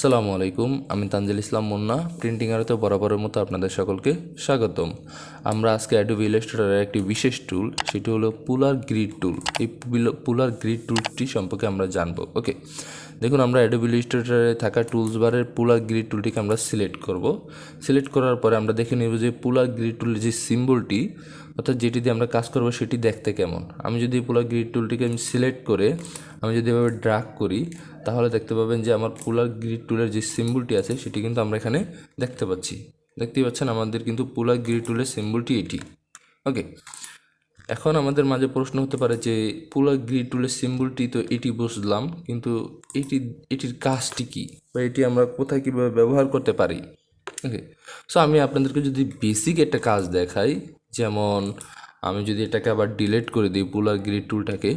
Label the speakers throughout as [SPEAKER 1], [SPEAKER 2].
[SPEAKER 1] আসসালামু আলাইকুম, আমি তানজিল ইসলাম মুন্না। প্রিন্টিং আরতে বরাবরের মতো আপনাদের সকলকে স্বাগতম। আমরা আজকে অ্যাডোবি ইলাস্ট্রেটরের একটি বিশেষ টুল, সেটি হলো পুলার গ্রিড টুল। এই পুলার গ্রিড টুলটি সম্পর্কে আমরা জানবো। ওকে, দেখুন, আমরা অ্যাডোবি ইলাস্ট্রেটরে থাকা টুলস বারের পুলার গ্রিড টুলটিকে আমরা সিলেক্ট করব। সিলেক্ট করার পরে আমরা দেখে নেব যে পুলার গ্রিড টুলের যে সিম্বলটি, অর্থাৎ যেটি দিয়ে আমরা কাজ করব, সেটি দেখতে কেমন। আমি যদি পুলার গ্রিড টুলটিকে আমি সিলেক্ট করে আমি যদি এভাবে ড্র্যাগ করি, তাহলে দেখতে পাবেন যে আমার পুলার গ্রিড টুলের যে সিম্বলটি আছে সেটি কিন্তু আমরা এখানে দেখতে পাচ্ছি। দেখতেই পাচ্ছেন, আমাদের কিন্তু পুলার গ্রিড টুলের সিম্বলটি এটি। ওকে, এখন আমাদের মাঝে প্রশ্ন হতে পারে যে পুলার গ্রিড টুলের সিম্বলটি তো এটি বুঝলাম, কিন্তু এটির কাজটি কী, বা এটি আমরা কোথায় কীভাবে ব্যবহার করতে পারি। ওকে, সো আমি আপনাদেরকে যদি বেসিক একটা কাজ দেখাই, যেমন আমি যদি এটাকে আবার ডিলিট করে দিই পুলার গ্রিড টুলটাকে,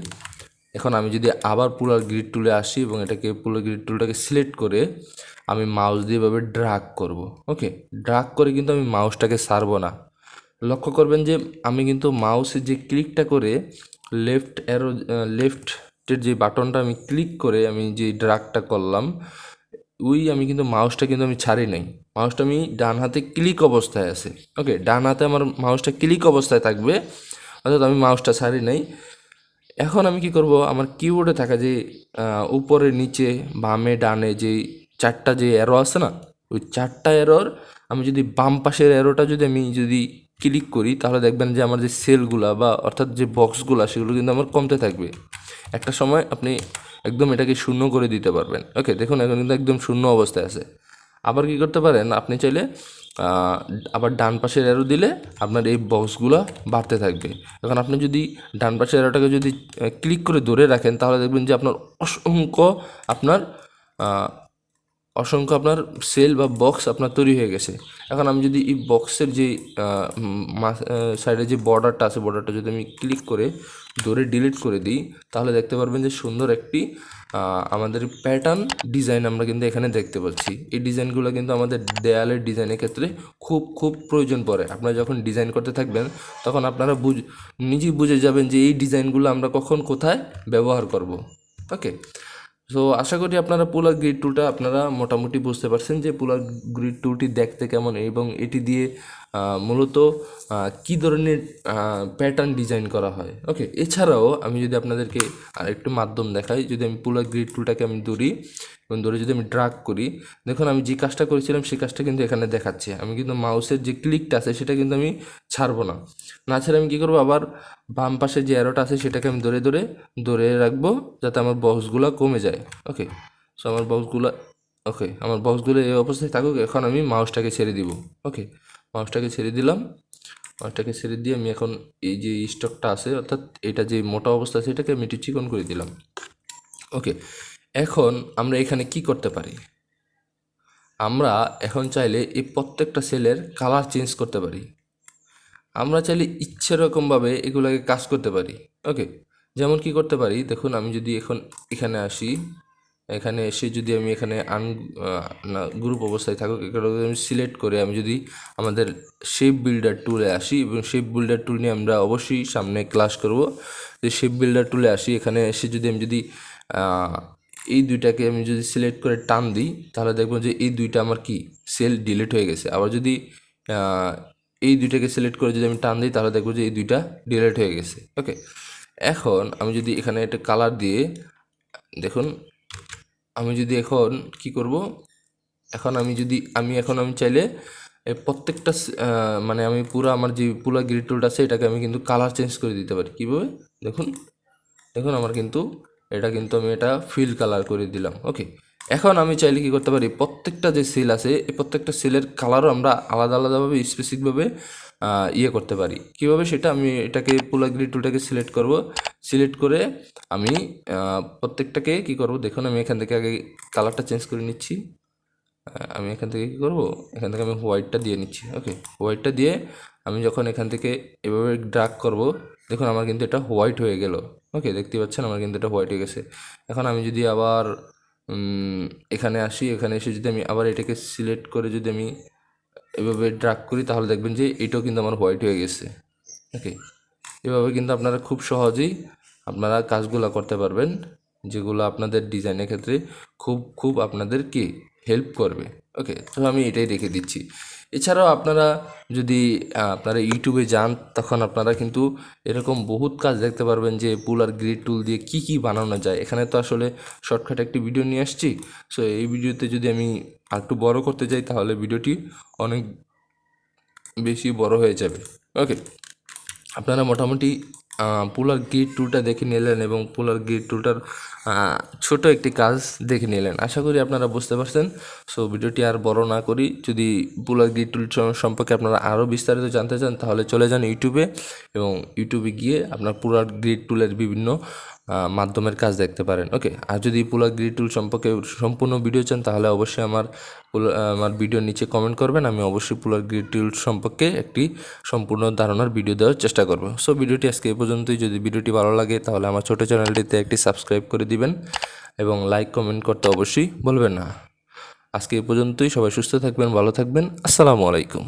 [SPEAKER 1] এখন আমি যদি আবার পুলার গ্রিড টুলে আসি এবং এটাকে পুলার গ্রিড টুলটাকে সিলেক্ট করে আমি মাউস দিয়ে এভাবে ড্র্যাগ করব। ওকে, ড্র্যাগ করে কিন্তু আমি মাউসটাকে ছাড়বো না। লক্ষ্য করবেন যে আমি কিন্তু মাউসে যে ক্লিকটা করে লেফটের যে বাটনটা আমি ক্লিক করে আমি যে ড্র্যাগটা করলাম, আমি কিন্তু মাউসটা কিন্তু আমি ছাড়ি নাই। মাউসটা আমি ডান হাতে ক্লিক অবস্থায় আছে। ওকে, ডান হাতে আমার মাউসটা ক্লিক অবস্থায় থাকবে, অর্থাৎ আমি মাউসটা ছাড়ি নাই। এখন আমি কি করব, আমার কিবোর্ডে থাকা যে উপরে নিচে বামে ডানে যে চারটা যে অ্যারো আছে না, ওই চারটা অ্যারোর আমি যদি বাম পাশের অ্যারোটা যদি ক্লিক করি, তাহলে দেখবেন যে আমার যে সেলগুলা বা অর্থাৎ যে বক্সগুলা, সেগুলো কিন্তু আমার কমতে থাকবে। একটা সময় আপনি একদম এটাকে শূন্য করে দিতে পারবেন। ওকে, দেখুন এখন কিন্তু একদম শূন্য অবস্থায় আছে। আবার কি করতে পারেন, আপনি চাইলে আবার ডান পাশের অ্যারো দিলে আপনার এই বক্সগুলো বাড়তে থাকবে। এখন আপনি যদি ডান পাশের অ্যারোটাকে যদি ক্লিক করে ধরে রাখেন, তাহলে দেখবেন যে আপনার আপনার অসংখ্য আপনার সেল বা বক্স আপনার তৈরি হয়ে গেছে। এখন আমি যদি এই বক্সের যে সাইডে যে বর্ডারটা আছে, বর্ডারটা যদি আমি ক্লিক করে ধরে ডিলিট করে দিই, তাহলে দেখতে পারবেন যে সুন্দর একটি আমাদের প্যাটার্ন ডিজাইন আমরা কিন্তু এখানে দেখতে পাচ্ছি। এই ডিজাইনগুলো কিন্তু আমাদের দেয়ালের ডিজাইনের ক্ষেত্রে খুব খুব প্রয়োজন পড়ে। আপনারা যখন ডিজাইন করতে থাকবেন, তখন আপনারা নিজেই বুঝে যাবেন যে এই ডিজাইনগুলো আমরা কখন কোথায় ব্যবহার করব। ওকে, সো আশা করি আপনারা পুলার গ্রিড টুলটা আপনারা মোটামুটি বুঝতে পারছেন যে পুলার গ্রিড টুলটি দেখতে কেমন এবং এটি দিয়ে মূলত কী ধরনের প্যাটার্ন ডিজাইন করা হয়। ওকে, এছাড়াও আমি যদি আপনাদেরকে আরেকটু মাধ্যম দেখাই, যদি আমি পুলার গ্রিড টুলটাকে আমি ধরি এবং ধরে যদি আমি ড্র্যাগ করি, দেখুন আমি যে কাজটা করেছিলাম সেই কাজটা কিন্তু এখানে দেখাচ্ছে। আমি কিন্তু মাউসের যে ক্লিকটা আছে সেটা কিন্তু আমি ছাড়বো না। না ছেড়ে আমি কী করবো, আবার বাম পাশে যে অ্যারোটা আছে সেটাকে আমি ধরে রাখবো, যাতে আমার বক্সগুলো কমে যায়। ওকে, সো আমার বক্সগুলো এই অবস্থায় থাকুক। এখন আমি মাউসটাকে ছেড়ে দিব। ওকে, মাউসটাকে ছেড়ে দিলাম। মাউসটাকে ছেড়ে দিয়ে আমি এখন এই যে স্টকটা আছে, অর্থাৎ এটা যে মোটা অবস্থা আছে, এটাকে আমি একটু চিকন করে দিলাম। ওকে, এখন আমরা এখানে কি করতে পারি, আমরা এখন চাইলে এই প্রত্যেকটা সেলের কালার চেঞ্জ করতে পারি। আমরা চাইলে ইচ্ছে রকমভাবে এগুলোকে কাজ করতে পারি। ওকে, যেমন কি করতে পারি, দেখুন আমি যদি এখন এখানে আসি, এখানে এসে যদি আমি এখানে গ্রুপ অবস্থায় থাকুক, এখানে আমি সিলেক্ট করে আমি যদি আমাদের শেপ বিল্ডার টুলে আসি, এবং শেপ বিল্ডার টুল নিয়ে আমরা অবশ্যই সামনে ক্লাস করব। যে শেপ বিল্ডার টুলে আসি, এখানে এসে যদি আমি এই দুইটাকে আমি যদি সিলেক্ট করে টান দিই, তাহলে দেখবো যে এই দুইটা আমার কি সেল ডিলিট হয়ে গেছে। আবার যদি এই দুইটাকে সিলেক্ট করে যদি আমি টান দিই, তাহলে দেখবো যে এই দুইটা ডিলিট হয়ে গেছে। ওকে, এখন আমি যদি এখানে একটা কালার দিয়ে, দেখুন আমি যদি এখন কি করব, এখন আমি চাইলে প্রত্যেকটা মানে আমি আমার যে পুরো গ্রিড টুলটা আছে, এটাকে আমি কিন্তু কালার চেঞ্জ করে দিতে পারি। কীভাবে, দেখুন আমার কিন্তু আমি এটা ফিল কালার করে দিলাম। ওকে, এখন আমি চাইলে কি করতে পারি, প্রত্যেকটা যে সেল আছে এই প্রত্যেকটা সেলের কালারও আমরা আলাদা আলাদাভাবে স্পেসিফিকভাবে করতে পারি। কীভাবে, সেটা আমি এটাকে পুরো গ্রিড টুলটাকে সিলেক্ট করব। সিলেক্ট করে আমি প্রত্যেকটাকে কি করব, দেখুন আমি এখান থেকে আগে কালারটা চেঞ্জ করে নিচ্ছি। আমি এখান থেকে কী করবো, এখান থেকে আমি হোয়াইটটা দিয়ে নিচ্ছি। ওকে, হোয়াইটটা দিয়ে আমি যখন এখান থেকে এভাবে ড্র্যাগ করব, দেখুন আমার কিন্তু এটা হোয়াইট হয়ে গেল। ওকে, দেখতে পাচ্ছেন আমার কিন্তু এটা হোয়াইট হয়ে গেছে। এখন আমি যদি আবার এখানে আসি, এখানে এসে যদি আমি আবার এটাকে সিলেক্ট করে যদি আমি এভাবে ড্র্যাগ করি, তাহলে দেখবেন যে এটাও কিন্তু আমার হোয়াইট হয়ে গেছে। ওকে, এভাবে কিন্তু আপনারা খুব সহজেই আপনারা কাজগুলো করতে পারবেন, যেগুলো আপনাদের ডিজাইনের ক্ষেত্রে খুব আপনাদের কি হেল্প করবে। ওকে, তো আমি এটাই রেখে দিচ্ছি। এছাড়াও আপনারা যদি আপনারা ইউটিউবে যান, তখন আপনারা কিন্তু এরকম বহুত কাজ দেখতে পারবেন যে পুল আর গ্রিড টুল দিয়ে কি কি বানানো যায়। এখানে তো আসলে শর্টকাট একটি ভিডিও নিয়ে আসছি। সো এই ভিডিওতে যদি আমি আর একটু বড় করতে যাই তাহলে ভিডিওটি অনেক বেশি বড় হয়ে যাবে। ওকে, আপনারা মোটামুটি পুলার গ্রিড টুলটা দেখে নিলেন এবং পুলার গ্রিড টুলটার ছোট একটি কাজ দেখে নিলেন। আশা করি আপনারা বুঝতে পারছেন। সো ভিডিওটি আর বড় না করি, যদি পুলার গ্রিড টুল সম্পর্কে আপনারা আরও বিস্তারিত জানতে চান তাহলে চলে যান ইউটিউবে, এবং ইউটিউবে গিয়ে আপনার পুলার গ্রিড টুলের বিভিন্ন মাধ্যমের কাজ দেখতে পারেন। ওকে, আর যদি পুলার গ্রিড টুল সম্পর্কে সম্পূর্ণ ভিডিও চান তাহলে অবশ্যই আমার ভিডিওর নিচে কমেন্ট করবেন। আমি অবশ্যই পুলার গ্রিড টুল সম্পর্কে একটি সম্পূর্ণ ধারণার ভিডিও দেওয়ার চেষ্টা করব। সো ভিডিওটি আজকে এই পর্যন্তই। যদি ভিডিওটি ভালো লাগে তাহলে আমার ছোটো চ্যানেলটিতে একটি সাবস্ক্রাইব করে দিবেন এবং লাইক কমেন্ট করতে অবশ্যই বলবেন না। আজকে এই পর্যন্তই। সবাই সুস্থ থাকবেন, ভালো থাকবেন। আসসালামু আলাইকুম।